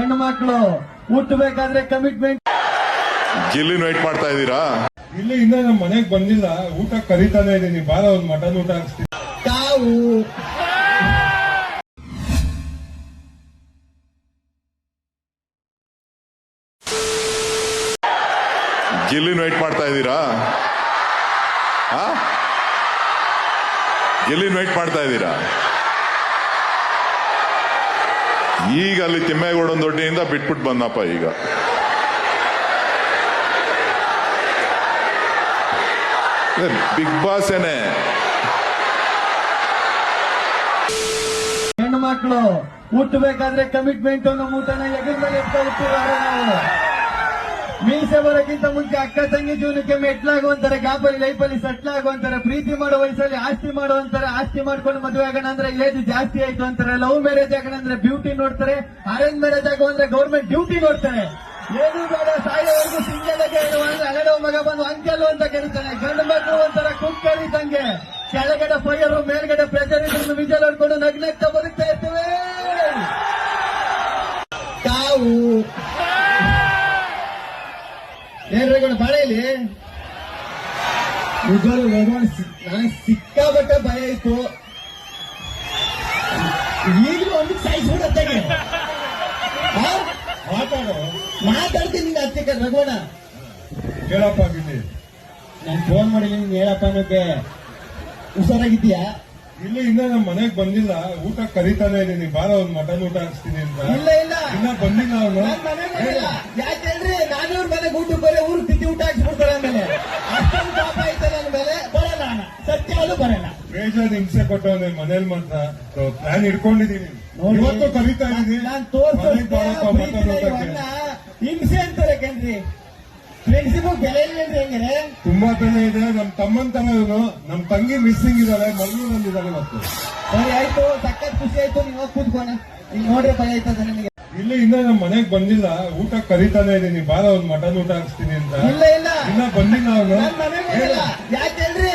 ಹೆಣ್ಣು ಮಕ್ಕಳು ಹುಟ್ಟಬೇಕಾದ್ರೆ commitment. ಗಿಲ್ಲಿನ wait ಮಾಡ್ತಾ ಇದ್ದೀರಾ? ಇಲ್ಲಿ ಇನ್ನ ನಮ್ಮ ಮನೆಗ್ ಬಂದಿಲ್ಲ, ಊಟ ಕರಿತಾನೆ ಇದೀನಿ, ಬಾರ ಒಂದ್ ಮಟನ್ ಊಟ ಹಾಕ್ಸ್ತೀನಿ. ತಾವು ಗಿಲ್ಲಿನ ವೇಟ್ ಮಾಡ್ತಾ ಇದ್ದೀರಾ? ಗಿಲ್ಲಿನ ವೇಟ್ ಮಾಡ್ತಾ ಇದ್ದೀರಾ? ಈಗ ಅಲ್ಲಿ ತಿಮ್ಮೇಗೌಡನ ದೊಡ್ಡಿಯಿಂದ ಬಿಟ್ಬಿಟ್ಟು ಬಂದಪ್ಪ. ಈಗ ಬಿಗ್ ಬಾಸ್ ಏನೇ. ಹೆಣ್ಣು ಮಕ್ಕಳು ಹುಟ್ಟಬೇಕಾದ್ರೆ ಕಮಿಟ್ಮೆಂಟ್ ನಮ್ಮ ಊಟನ ಎಗರ ಮೇಲೆ ಎತ್ಕೊಳ್ತಿದ್ದಾರೆ. ನಾವು ಮೀಸೆ ಬರೋಕ್ಕಿಂತ ಮುಂಚೆ ಅಕ್ಕ ತಂಗಿ ಜೀವನಕ್ಕೆ ಮೆಟ್ಲಾಗುವಂತಾರೆ, ಗಾಬರಿ ಲೈಫಲ್ಲಿ ಸೆಟ್ಲ್ ಆಗುವಂತಾರೆ, ಪ್ರೀತಿ ಮಾಡೋ ವಯಸ್ಸಲ್ಲಿ ಆಸ್ತಿ ಮಾಡುವಂತಾರೆ, ಆಸ್ತಿ ಮಾಡ್ಕೊಂಡು ಮದುವೆ ಆಗೋಣ ಅಂದ್ರೆ ಏಜ್ ಜಾಸ್ತಿ ಆಯ್ತು ಅಂತಾರೆ, ಲವ್ ಮ್ಯಾರೇಜ್ ಆಗೋಣ ಅಂದ್ರೆ ಬ್ಯೂಟಿ ನೋಡ್ತಾರೆ, ಅರೇಂಜ್ ಮ್ಯಾರೇಜ್ ಆಗೋ ಅಂದ್ರೆ ಗೌರ್ಮೆಂಟ್ ಡ್ಯೂಟಿ ನೋಡ್ತಾರೆ. ಏನು ಬೇಡ ಸಾಯೋವರೆಗೂ ಸಿಂಗಲ್ ಆಗಿ ಅಂದ್ರೆ ಹಗಡೋ ಮಗ ಬಂದು ಅಂಕೆಲು ಅಂತ ಕರೀತಾನೆ. ಗಂಡು ಮಕ್ಕಳು ಒಂಥರ ಕುಕ್ ಕರೀತಂಗೆ, ಕೆಳಗಡೆ ಫೈರ್ ಮೇಲ್ಗಡೆ ಪ್ರೆಷರ್ ಇದ್ರು ವಿಜಲ್ ಹೊಡ್ಕೊಂಡು ನಗ್ನಗ್ತಾ ಬದುಕ್ತಾ ಇರ್ತೇವೆ. ತಾವು ಏನ್ರಗಳು ಬಾಳೆಯಲ್ಲಿ ನಿಜವಾಗ್ಲೂ ನನಗೆ ಸಿಕ್ಕಾಬಟ್ಟೆ ಭಯ ಇತ್ತು. ಈಗಲೂ ಒಂದು ಸಾಯಿಸ್ಬಿಡತ್ತಾಗೆ ಮಾತಾಡ್ತೀನಿ. ನಿಂಗೆ ಹತ್ತಿಕ ರಘೋಣ ಹೇಳಪ್ಪ ಗಿಲ್ಲಿ, ನಾನು ಫೋನ್ ಮಾಡಿಲ್ಲ, ನೀನ್ ಹೇಳಪ್ಪ ಅನ್ನೋಕೆ. ಹುಷಾರಾಗಿದ್ದೀಯಾ? ಇಲ್ಲಿ ಇನ್ನ ನಮ್ಮ ಮನೆಗ್ ಬಂದಿಲ್ಲ, ಊಟ ಕರಿತಾನೆ ಇದೀನಿ, ಬಾರ ಒಂದ್ ಮಟನ್ ಊಟ ಹಾಕ್ಸ್ತೀನಿ ಅಂತ. ಇಲ್ಲ ಇಲ್ಲ ಇನ್ನ ಬಂದಿಲ್ಲ ಅವನು. ಯಾಕೆಂದ್ರೆ ನಾನೂರ್ ಮನೆಗೆ ಊಟ ಬರೋ ಊರು ತಿಂಡಿ ಊಟ ಹಾಕ್ಸ್ಬಿಡ್ತಾರೆ. ಆಮೇಲೆ ಅಷ್ಟೊಂದು ಪಾಪ ಐತೆ ನನ್ನ ಮೇಲೆ, ಬರಲ್ಲ ಅಣ್ಣ, ಸತ್ಯ ಅದು ಬರಲ್ಲ. ಬೇಜಾನ್ ಹಿಂಸೆ ಕೊಟ್ಟವನೆ ಮನೇಲಿ ಮಾತ್ರ. ಪ್ಲಾನ್ ಇಟ್ಕೊಂಡಿದೀನಿ, ಇವತ್ತು ಕರಿತಾ ಇದೀನಿ. ನಾನು ಮನೆಗ್ ಬಾರಪ್ಪ ಮಟನ್ ಊಟಕ್ಕೆ. ಹಿಂಸೆ ಅಂತಾರೆ ಕಣ್ರಿ, ಫ್ರೆಂಡ್ಸಿಗೂ ಬೆಲೆ ಇಲ್ಲ ಹೆಂಗೆ. ತುಂಬಾ ಬೆಲೆ ಇದೆ. ನಮ್ ತಮ್ಮನ್ ತರ ಇವನು. ನಮ್ ತಂಗಿ ಮಿಸ್ಸಿಂಗ್ ಇದಾರೆ, ಮಂಗಳೂರಲ್ಲಿದ್ದಾರೆ ಇವತ್ತು. ಸರಿ ಆಯ್ತು, ಸಖತ್ ಖುಷಿ ಆಯ್ತು. ನೀವು ಹೋಗಿ ಕೂತ್ಕೋಣ, ಈಗ ನೋಡ್ರಿ ಭಯ ಆಯ್ತದ ನನಗೆ. ಇಲ್ಲಿ ಇನ್ನ ನಮ್ಮ ಮನೆಗ್ ಬಂದಿಲ್ಲ, ಊಟ ಕರಿತಾನೆ ಇದೀನಿ, ಬಾರ ಒಂದ್ ಮಟನ್ ಊಟ ಹಾಕ್ಸ್ತೀನಿ ಅಂತ. ಇಲ್ಲ ಇಲ್ಲ ಇನ್ನ ಬಂದಿಲ್ಲ ಅವನು. ಯಾಕೆಂದ್ರೆ